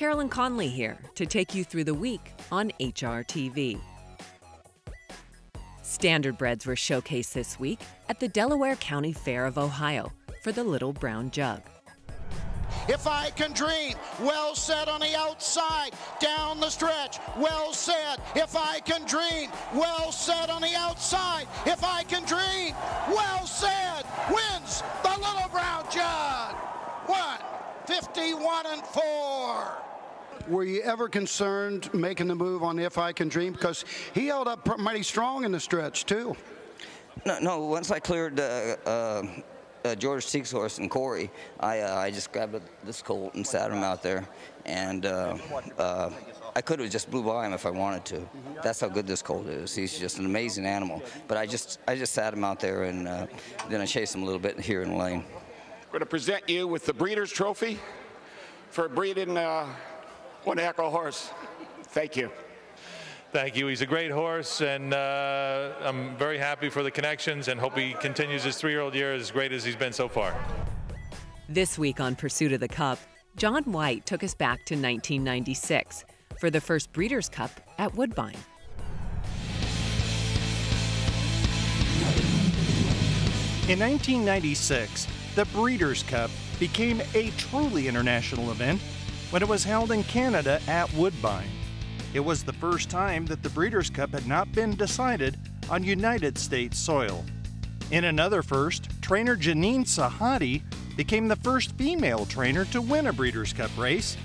Carolyn Conley here to take you through the week on HRTV. Standardbreds were showcased this week at the Delaware County Fair of Ohio for the Little Brown Jug. If I Can Dream, well said on the outside, down the stretch, well said. If I Can Dream, well said on the outside. If I Can Dream, well said, wins the Little Brown Jug. 51-4. Were you ever concerned making the move on If I Can Dream? Because he held up mighty strong in the stretch, too. No, once I cleared George Teague's horse and Corey, I just grabbed this colt and sat him out there, and I could have just blew by him if I wanted to. That's how good this colt is. He's just an amazing animal. But I just sat him out there, and then I chased him a little bit here in the lane. We're going to present you with the Breeders' Trophy for breeding one heck of a horse. Thank you. Thank you. He's a great horse, and I'm very happy for the connections and hope he continues his 3-year-old year as great as he's been so far. This week on Pursuit of the Cup, John White took us back to 1996 for the first Breeders' Cup at Woodbine. In 1996, the Breeders' Cup became a truly international event when it was held in Canada at Woodbine. It was the first time that the Breeders' Cup had not been decided on United States soil. In another first, trainer Janine Sahadi became the first female trainer to win a Breeders' Cup race,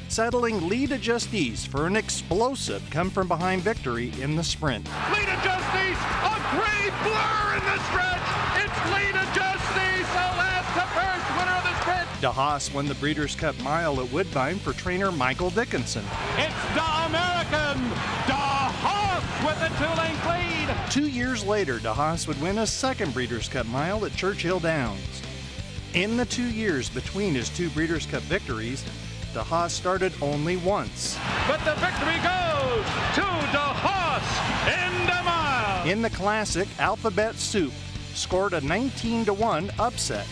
settling lead adjustees for an explosive come-from-behind victory in the sprint. Lead adjustees, a great blur in the stretch. It's lead adjustees, the last to first winner of the sprint. DeHaas won the Breeders' Cup Mile at Woodbine for trainer Michael Dickinson. It's the American DeHaas with the 2-length lead. 2 years later, DeHaas would win a second Breeders' Cup Mile at Churchill Downs. In the 2 years between his 2 Breeders' Cup victories, DeHaas started only once. But the victory goes to DeHaas in the mile. In the classic, Alphabet Soup scored a 19-1 upset.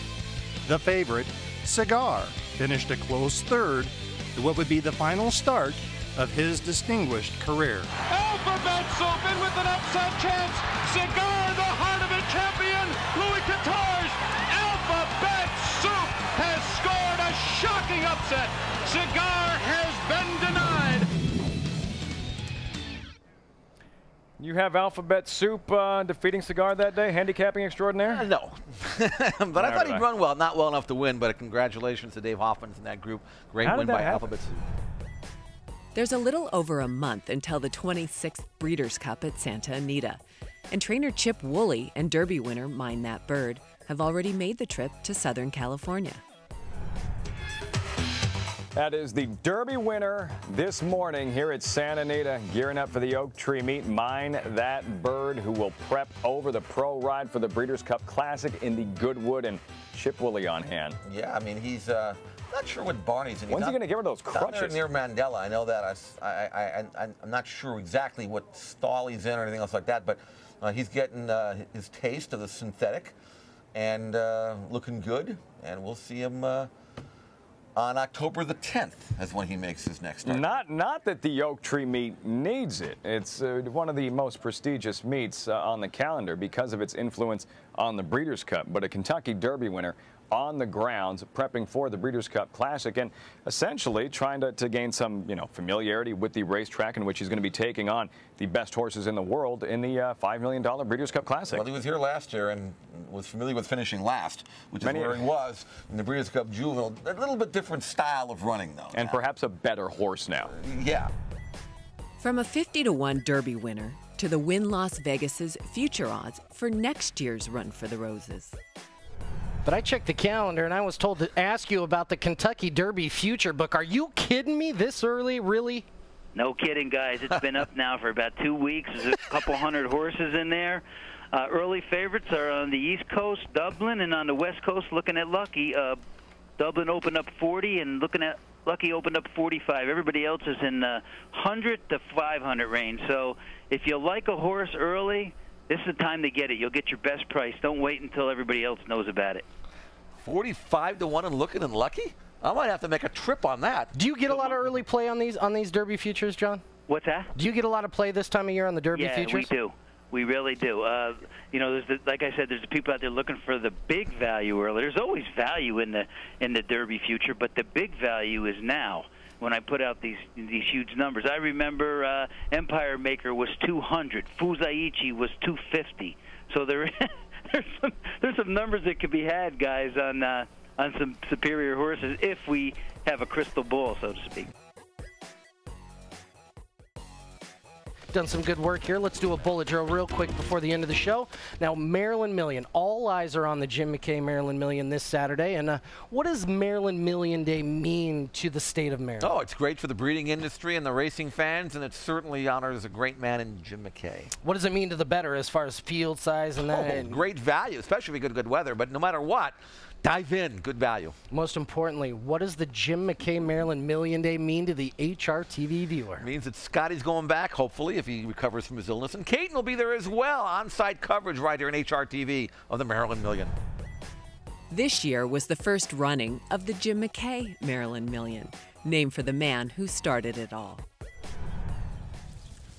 The favorite, Cigar, finished a close third to what would be the final start of his distinguished career. Alphabet Soup in with an upset chance. Cigar, the heart of a champion. Louis Quatorze. Alphabet Soup has scored a shocking upset. Cigar has been denied. You have Alphabet Soup defeating Cigar that day, handicapping extraordinaire? No, but I thought he'd run well. Not well enough to win, but congratulations to Dave Hoffman and that group. Great win by Alphabet Soup. There's a little over a month until the 26th Breeders' Cup at Santa Anita, and trainer Chip Woolley and Derby winner Mind That Bird have already made the trip to Southern California. That is the Derby winner this morning here at Santa Anita, gearing up for the Oak Tree Meet. Mind That Bird, who will prep over the pro ride for the Breeders' Cup Classic in the Goodwood, and Chip Woolley on hand. Yeah, I mean, he's not sure what barn he's in. When's he going to get rid of those crutches? Near Mandela, I know that. I'm not sure exactly what stall he's in or anything else like that, but he's getting his taste of the synthetic and looking good, and we'll see him on October the 10th is when he makes his next start. Not that the Oak Tree Meet needs it. It's one of the most prestigious meets on the calendar because of its influence on the Breeders' Cup. But a Kentucky Derby winner on the grounds prepping for the Breeders' Cup Classic and essentially trying to gain some familiarity with the racetrack in which he's going to be taking on the best horses in the world in the $5 million Breeders' Cup Classic. Well, he was here last year and was familiar with finishing last, which is where he was in the Breeders' Cup Juvenile. A little bit different style of running, though. And perhaps a better horse now. Yeah. From a 50-1 Derby winner to the Wynn Las Vegas's future odds for next year's Run for the Roses. But I checked the calendar, and I was told to ask you about the Kentucky Derby future book. Are you kidding me this early, really? No kidding, guys. It's been up now for about 2 weeks. There's a couple hundred horses in there. Early favorites are on the East Coast, Dublin, and on the West Coast looking at Lucky. Dublin opened up 40, and looking at Lucky opened up 45. Everybody else is in the 100 to 500 range. So if you like a horse early, this is the time to get it. You'll get your best price. Don't wait until everybody else knows about it. 45-1 and looking and Lucky? I might have to make a trip on that. Do you get a lot of early play on these Derby futures, John? What's that? Do you get a lot of play this time of year on the Derby futures? Yeah, we do. We really do. You know, like I said, there's the people out there looking for the big value early. There's always value in the Derby future, but the big value is now. When I put out these huge numbers, I remember Empire Maker was 200, Fuzaichi was 250. So there's some numbers that could be had, guys, on some superior horses if we have a crystal ball, so to speak. Done some good work here. Let's do a bullet drill real quick before the end of the show. Now, Maryland Million. All eyes are on the Jim McKay Maryland Million this Saturday. And what does Maryland Million Day mean to the state of Maryland? Oh, it's great for the breeding industry and the racing fans, and it certainly honors a great man in Jim McKay. What does it mean to the bettor as far as field size and that? Oh, great value, especially if you get good weather. But no matter what, dive in, good value. Most importantly, what does the Jim McKay Maryland Million Day mean to the HRTV viewer? It means that Scotty's going back, hopefully, if he recovers from his illness. And Caton will be there as well, on-site coverage right here in HRTV of the Maryland Million. This year was the first running of the Jim McKay Maryland Million, named for the man who started it all.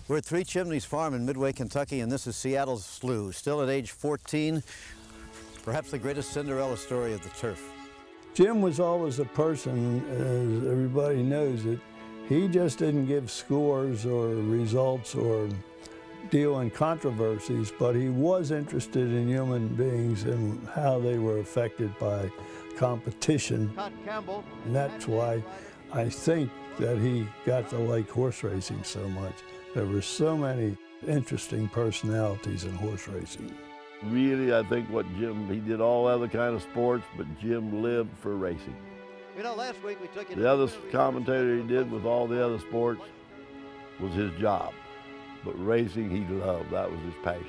We're at Three Chimneys Farm in Midway, Kentucky, and this is Seattle's Slew, still at age 14. Perhaps the greatest Cinderella story of the turf. Jim was always a person, as everybody knows it. He just didn't give scores or results or deal in controversies, but he was interested in human beings and how they were affected by competition. And that's why I think that he got to like horse racing so much. There were so many interesting personalities in horse racing. Really, I think he did all other kind of sports, but Jim lived for racing. You know, last week we took the other commentator he did with all the other sports was his job, but racing he loved. That was his passion.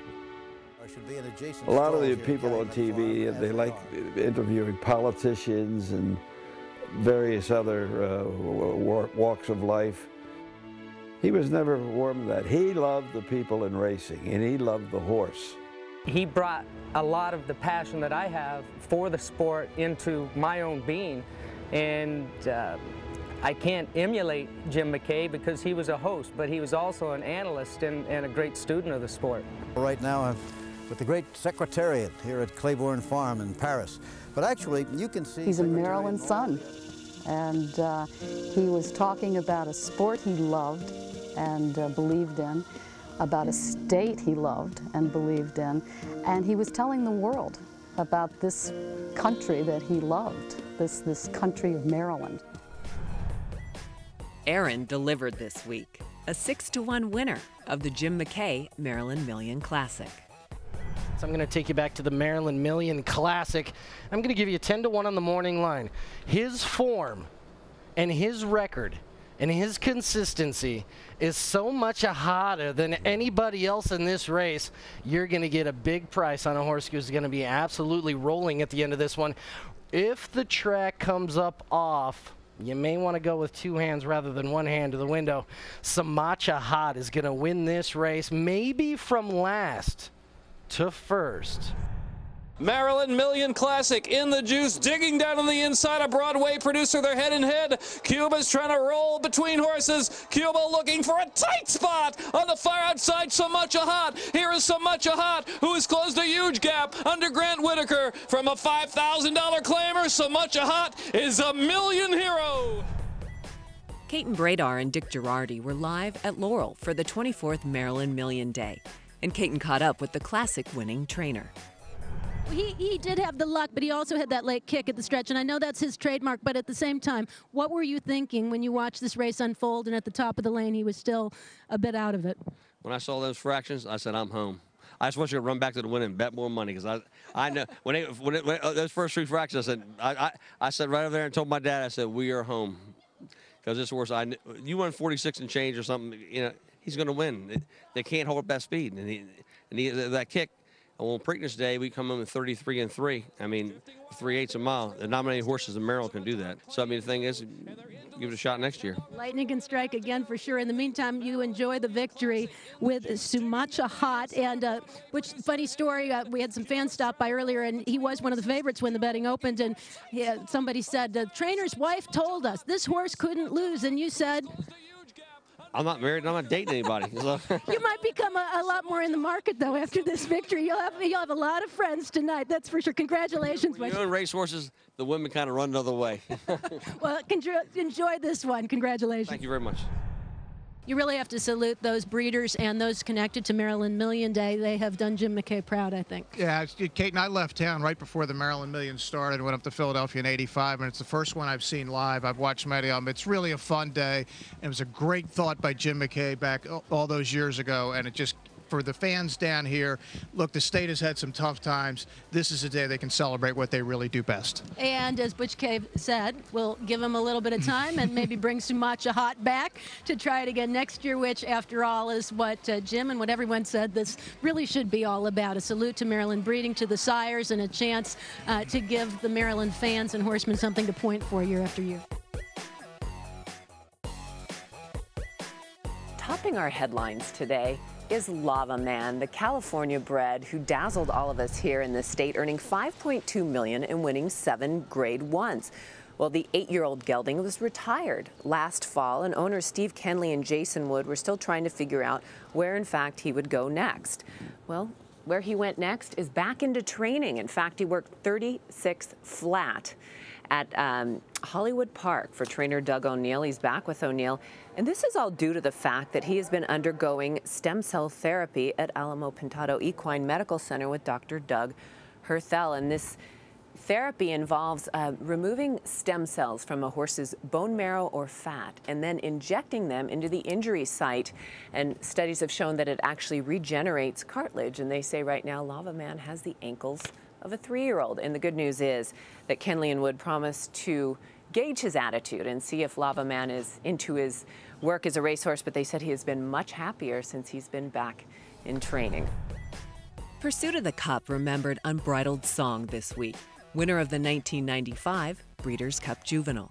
A lot of the people on TV, they like interviewing politicians and various other walks of life. He was never warm to that. He loved the people in racing, and he loved the horse. He brought a lot of the passion that I have for the sport into my own being, and I can't emulate Jim McKay because he was a host, but he was also an analyst and a great student of the sport. Right now I'm with the great Secretariat here at Claiborne Farm in Paris. But actually, you can see... He's a Maryland son, and he was talking about a sport he loved and believed in, about a state he loved and believed in, and he was telling the world about this country that he loved, this country of Maryland. Aaron delivered this week, a 6-to-1 winner of the Jim McKay Maryland Million Classic. So I'm going to take you back to the Maryland Million Classic. I'm going to give you 10-to-1 on the morning line. His form and his record and his consistency is so much hotter than anybody else in this race. You're going to get a big price on a horse who's going to be absolutely rolling at the end of this one. If the track comes up off, you may want to go with two hands rather than one hand to the window. Samacha Hot is going to win this race, maybe from last to first. Maryland Million Classic in the juice, digging down on the inside of Broadway Producer. They're head and head. Cuba's trying to roll between horses. Cuba looking for a tight spot on the far outside. So much a hot. Here is So much a hot, who has closed a huge gap under Grant Whitaker from a $5,000 claimer. So much a hot is a million hero. Caton Bradar and Dick Girardi were live at Laurel for the 24th Maryland Million Day, and Caton caught up with the Classic winning trainer. He did have the luck, but he also had that late kick at the stretch, and I know that's his trademark, but at the same time, what were you thinking when you watched this race unfold, and at the top of the lane he was still a bit out of it? When I saw those fractions, I said, I'm home. I just want you to run back to the win and bet more money, because I know when those first three fractions, I said right over there and told my dad, I said, we are home. Because this horse, you won 46 and change or something, you know, he's going to win. They can't hold up that speed, and that kick. On Preakness Day, we come in with 33-3. I mean, 3/8 a mile. The nominated horses in Maryland can do that. So, I mean, the thing is, give it a shot next year. Lightning can strike again for sure. In the meantime, you enjoy the victory with Sumacha Hot. And which funny story, we had some fans stop by earlier, and he was one of the favorites when the betting opened. And somebody said, the trainer's wife told us this horse couldn't lose. And you said... I'm not married and I'm not dating anybody. So. You might become a lot more in the market, though, after this victory. You'll have a lot of friends tonight, that's for sure. Congratulations. When you own racehorses, the women kind of run the other way. Well, enjoy this one. Congratulations. Thank you very much. You really have to salute those breeders and those connected to Maryland Million Day. They have done Jim McKay proud, I think. Yeah, Kate and I left town right before the Maryland Million started. Went up to Philadelphia in '85, and it's the first one I've seen live. I've watched many of them. It's really a fun day. It was a great thought by Jim McKay back all those years ago, and it just, for the fans down here, look, the state has had some tough times. This is a day they can celebrate what they really do best. And as Butch Cave said, we'll give him a little bit of time and maybe bring Sumacha Hot back to try it again next year, which, after all, is what Jim and what everyone said this really should be all about. A salute to Maryland breeding, to the sires, and a chance to give the Maryland fans and horsemen something to point for year after year. Topping our headlines today is Lava Man, the California bred who dazzled all of us here in the state, earning $5.2 million and winning 7 Grade 1s. Well, the 8-year-old gelding was retired last fall, and owners Steve Kenley and Jason Wood were still trying to figure out where, in fact, he would go next. Well, where he went next is back into training. In fact, he worked 36 flat at Hollywood Park for trainer Doug O'Neill. He's back with O'Neill. And this is all due to the fact that he has been undergoing stem cell therapy at Alamo Pintado Equine Medical Center with Dr. Doug Herthel. And this therapy involves removing stem cells from a horse's bone marrow or fat and then injecting them into the injury site. And studies have shown that it actually regenerates cartilage. And they say right now Lava Man has the ankles of a 3-year-old. And the good news is that Kenley and Wood promised to gauge his attitude and see if Lava Man is into his work as a racehorse, but they said he has been much happier since he's been back in training. Pursuit of the Cup remembered Unbridled Song this week, winner of the 1995 Breeders' Cup Juvenile.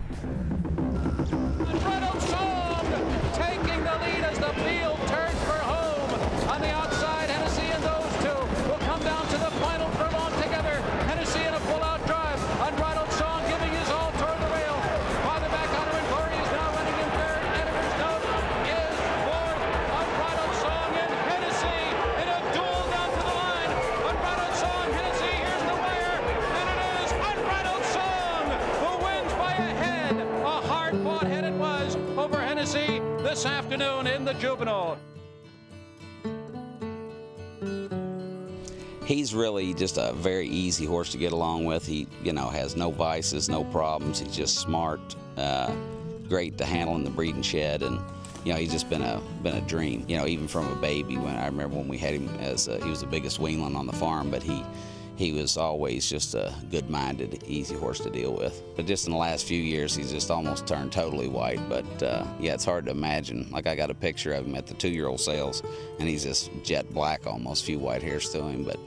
Unbridled Song taking the lead as the field turns for home. On the outside, Hennessy and those two will come down to the final furlong together. Hennessy in a full-out drive. Unbridled Song giving his all toward the rail. Farther back, Honor and Glory is now running in third. Editor's note is fourth. Unbridled Song and Hennessy in a duel down to the line. Unbridled Song, Hennessy, here's the wire. And it is Unbridled Song who wins by a head. A hard-fought head it was over Hennessy this afternoon in the Juvenile. He's really just a very easy horse to get along with. He, has no vices, no problems. He's just smart, great to handle in the breeding shed, and he's just been a dream. Even from a baby. When I remember when we had him as he was the biggest weanling on the farm, but he was always just a good-minded, easy horse to deal with. But just in the last few years, he's just almost turned totally white. But yeah, it's hard to imagine. Like, I got a picture of him at the 2-year-old sales, and he's just jet black, almost, few white hairs to him. But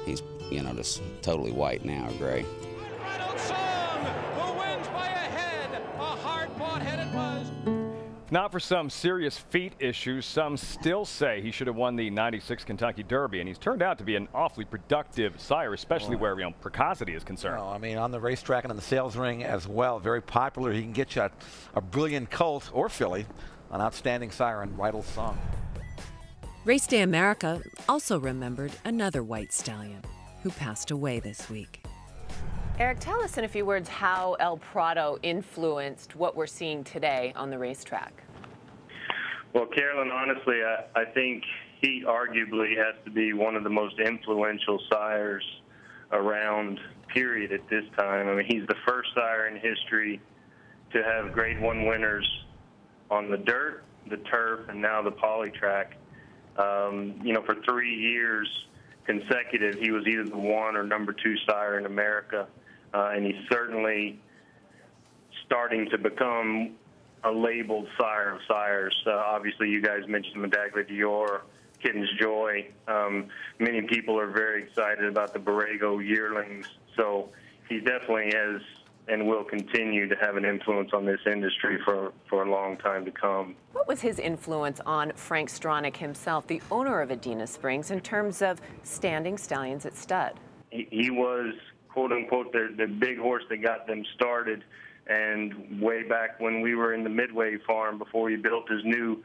he's, just totally white now, or gray. Unbridled Song who wins by a head. A hard-fought head it was. Not for some serious feet issues, some still say he should have won the '96 Kentucky Derby, and he's turned out to be an awfully productive sire, especially where precocity is concerned. I mean, on the racetrack and in the sales ring as well, very popular. He can get you a brilliant colt or filly, an outstanding sire, Unbridled Song. Race Day America also remembered another white stallion who passed away this week. Eric, tell us in a few words how El Prado influenced what we're seeing today on the racetrack. Well, Carolyn, honestly, I think he arguably has to be one of the most influential sires around, period, at this time. I mean, he's the first sire in history to have Grade 1 winners on the dirt, the turf, and now the poly track. For 3 years consecutive, he was either the 1 or number 2 sire in America. And he's certainly starting to become a labeled sire of sires. Obviously, you guys mentioned Medaglia Dior, Kitten's Joy. Many people are very excited about the Borrego yearlings, so he definitely has and will continue to have an influence on this industry for a long time to come. What was his influence on Frank Stronach himself, the owner of Adena Springs, in terms of standing stallions at stud? He was, quote unquote, the big horse that got them started. And way back when we were in the Midway farm, before he built his new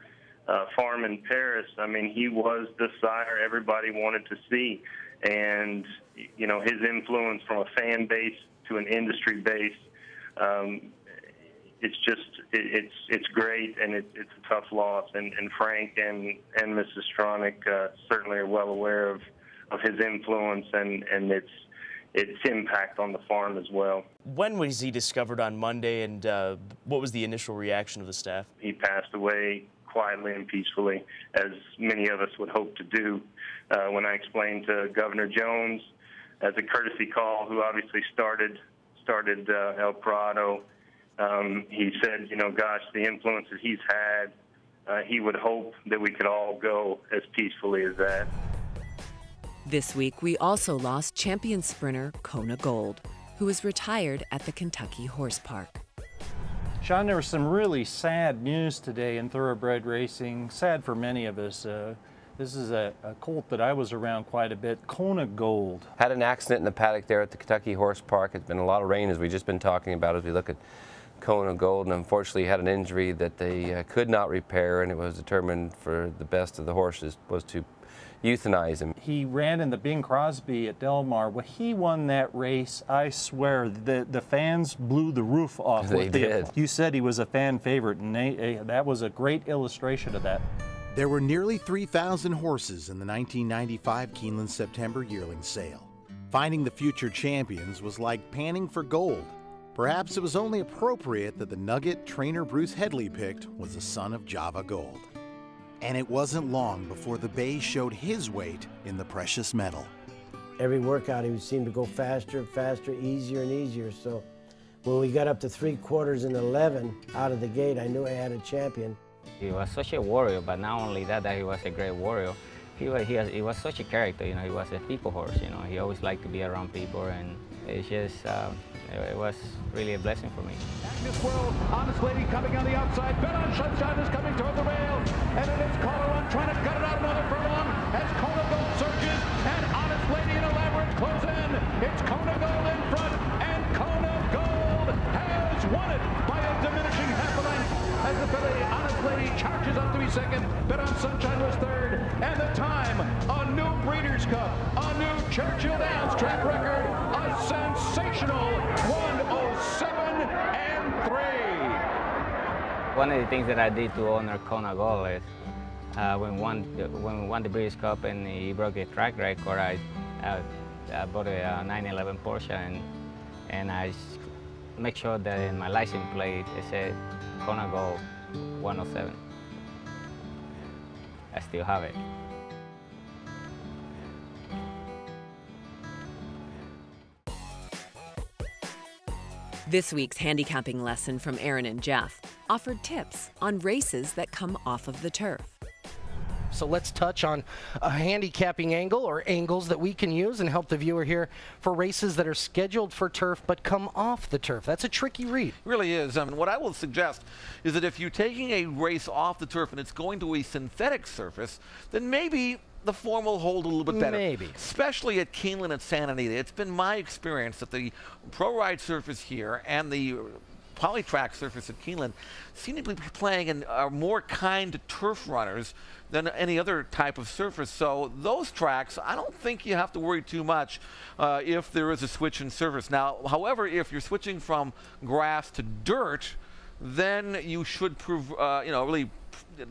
farm in Paris, I mean, he was the sire everybody wanted to see. And, you know, his influence from a fan base to an industry base, it's just, it's great, and it's a tough loss. And Frank and Mrs. Stronach certainly are well aware of his influence and its impact on the farm as well. When was he discovered on Monday, and what was the initial reaction of the staff? He passed away quietly and peacefully, as many of us would hope to do. When I explained to Governor Jones, as a courtesy call, who obviously started El Prado, he said, you know, gosh, the influences he's had, he would hope that we could all go as peacefully as that. This week, we also lost champion sprinter Kona Gold, who is retired at the Kentucky Horse Park. Sean, there was some really sad news today in thoroughbred racing, sad for many of us. This is a colt that I was around quite a bit, Kona Gold. Had an accident in the paddock there at the Kentucky Horse Park. It's been a lot of rain, as we've just been talking about, as we look at Kona Gold, and unfortunately had an injury that they could not repair, and it was determined for the best of the horses was to euthanize him. He ran in the Bing Crosby at Del Mar. When he won that race, I swear, the fans blew the roof off. They did. You said he was a fan favorite, and that was a great illustration of that. There were nearly 3,000 horses in the 1995 Keeneland September yearling sale. Finding the future champions was like panning for gold. Perhaps it was only appropriate that the nugget trainer Bruce Headley picked was the son of Java Gold. And it wasn't long before the Bay showed his weight in the precious metal. Every workout he seemed to go faster, faster, easier and easier. So when we got up to 3/4 and 11 out of the gate, I knew I had a champion. He was such a warrior, but not only that he was a great warrior. He was such a character, you know. He was a people horse, you know. He always liked to be around people, and it's just, it was really a blessing for me. This world, Honest Lady coming on the outside. Bet on Sunshine is coming toward the rail, and it is Caller Run trying to gut it out another furlong as Kona Gold surges, and Honest Lady and Elaborate close in. It's Kona Gold in front, and Kona Gold has won it by a diminishing half a length as the filly Honest Lady charges up to be second. Bet on Sunshine was third, and the time, a new Breeders' Cup, a new Churchill Downs track record, a sensational 1:07.3. One of the things that I did to honor Kona Gold is when we won the Breeders' Cup and he broke the track record, I bought a 911 Porsche and I make sure that in my license plate it said Kona Gold 107. I still have it. This week's handicapping lesson from Aaron and Jeff offered tips on races that come off of the turf. So let's touch on a handicapping angle or angles that we can use and help the viewer here for races that are scheduled for turf but come off the turf. That's a tricky read. It really is. What I will suggest is that if you're taking a race off the turf and it's going to a synthetic surface, then maybe the form will hold a little bit better. Maybe. Especially at Keeneland and Santa Anita. It's been my experience that the pro ride surface here and the polytrack surface at Keeneland seem to be playing and are more kind to turf runners than any other type of surface. So those tracks, I don't think you have to worry too much if there is a switch in surface. Now, however, if you're switching from grass to dirt, then you should prove, really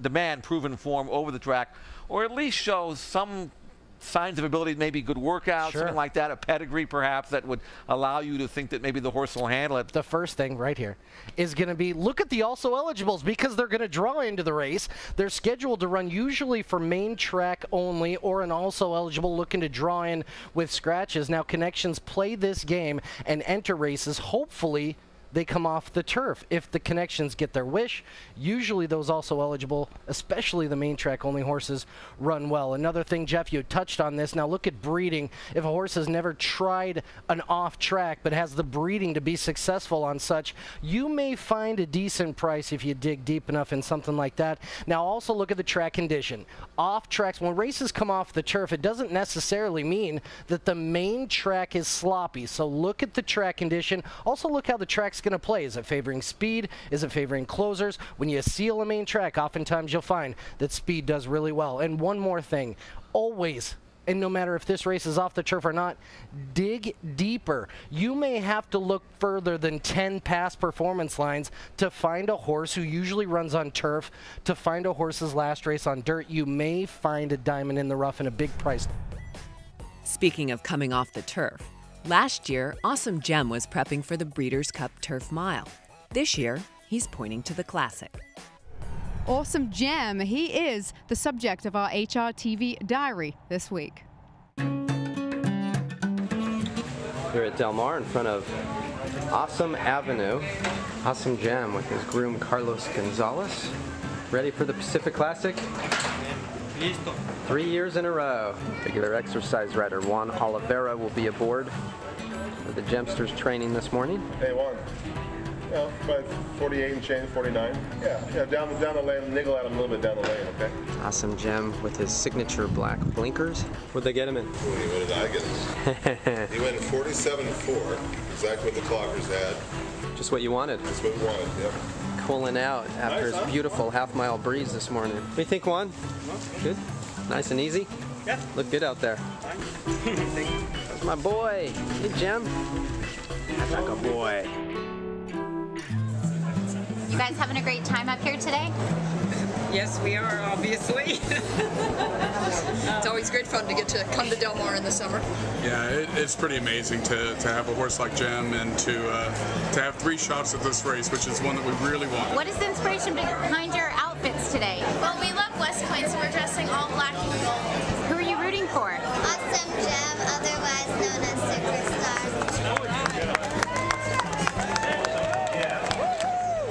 demand proven form over the track, or at least show some signs of ability, maybe good workout, something like that, a pedigree perhaps that would allow you to think that maybe the horse will handle it. The first thing right here is going to be look at the also eligibles because they're going to draw into the race. They're scheduled to run usually for main track only or an also eligible looking to draw in with scratches. Now Connections play this game and enter races hopefully they come off the turf. If the connections get their wish, usually those also eligible, especially the main track only horses, run well. Another thing, Jeff, you touched on this. Now look at breeding. If a horse has never tried an off track but has the breeding to be successful on such, you may find a decent price if you dig deep enough in something like that. Now also look at the track condition. Off tracks, when races come off the turf, it doesn't necessarily mean that the main track is sloppy. So look at the track condition. Also look how the track's going to play. Is it favoring speed? Is it favoring closers? When you seal a main track, oftentimes you'll find that speed does really well. And one more thing, always, and no matter if this race is off the turf or not, dig deeper. You may have to look further than 10 past performance lines to find a horse who usually runs on turf, to find a horse's last race on dirt. You may find a diamond in the rough and a big price. Speaking of coming off the turf, last year, Awesome Gem was prepping for the Breeders' Cup Turf Mile. This year, he's pointing to the Classic. Awesome Gem, he is the subject of our HRTV diary this week. Here at Del Mar in front of Awesome Avenue, Awesome Gem with his groom Carlos Gonzalez, ready for the Pacific Classic. 3 years in a row. Regular exercise rider Juan Oliveira will be aboard for the Gemsters training this morning. Hey Juan. Well, about 48 and change, 49. Yeah, down the lane, niggle at him a little bit down the lane, okay? Awesome Gem with his signature black blinkers. What'd they get him in? What did I get him? He went 47.4, exactly what the clockers had. Just what you wanted. Just what we wanted, yep. Cooling out after his beautiful half-mile breeze this morning. What do you think, Juan? Good? Nice and easy? Yeah. Look good out there. That's my boy. Hey, Gem. That's like a boy. You guys having a great time up here today? Yes, we are, obviously. It's always great fun to get to come to Del Mar in the summer. Yeah, it's pretty amazing to have a horse like Gem and to have 3 shots at this race, which is one that we really want. What is the inspiration behind your outfits today? Well, we love West Point, so we're dressing all black and gold. Who are you rooting for? Awesome Gem, otherwise known as Superstar.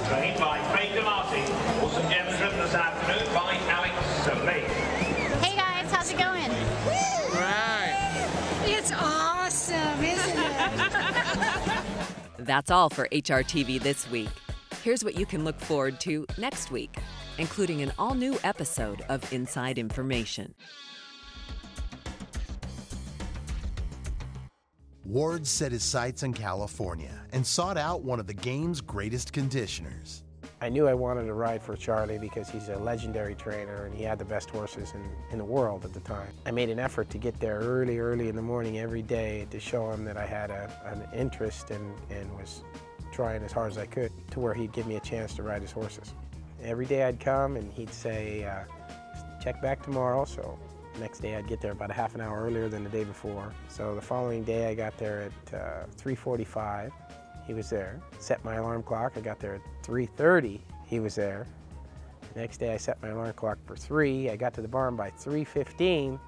Trained by Craig DeMarcy. Awesome Gem is driven this afternoon by Alex Lee. Hey guys, how's it going? Right. It's awesome, isn't it? That's all for HRTV this week. Here's what you can look forward to next week, including an all-new episode of Inside Information. Ward set his sights on California and sought out one of the game's greatest conditioners. I knew I wanted to ride for Charlie because he's a legendary trainer and he had the best horses in the world at the time. I made an effort to get there early in the morning every day to show him that I had an interest and was trying as hard as I could to where he'd give me a chance to ride his horses. Every day I'd come and he'd say, check back tomorrow. So the next day I'd get there about a half an hour earlier than the day before. So the following day I got there at 3:45. He was there. Set my alarm clock. I got there at 3:30. He was there. The next day I set my alarm clock for 3. I got to the barn by 3:15.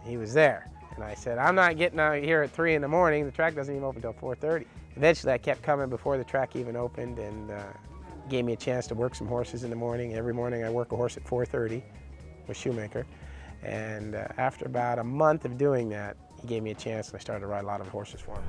He was there. And I said, I'm not getting out here at 3 in the morning. The track doesn't even open until 4:30. Eventually I kept coming before the track even opened and gave me a chance to work some horses in the morning. Every morning I work a horse at 4:30 with Shoemaker. And after about a month of doing that, he gave me a chance and I started to ride a lot of horses for him.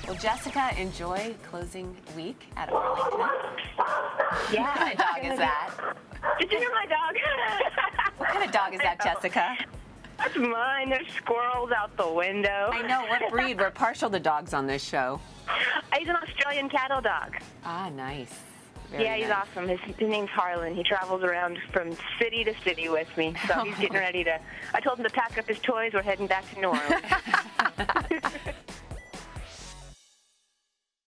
Will Jessica enjoy closing week at Arlington? Yeah. What kind of dog is that? Did you hear my dog? What kind of dog is that, Jessica? That's mine. There's squirrels out the window. I know. What breed? We're partial to dogs on this show. He's an Australian cattle dog. Ah, nice. Yeah, he's awesome. His name's Harlan. He travels around from city to city with me. So he's getting ready to, I told him to pack up his toys. We're heading back to New Orleans.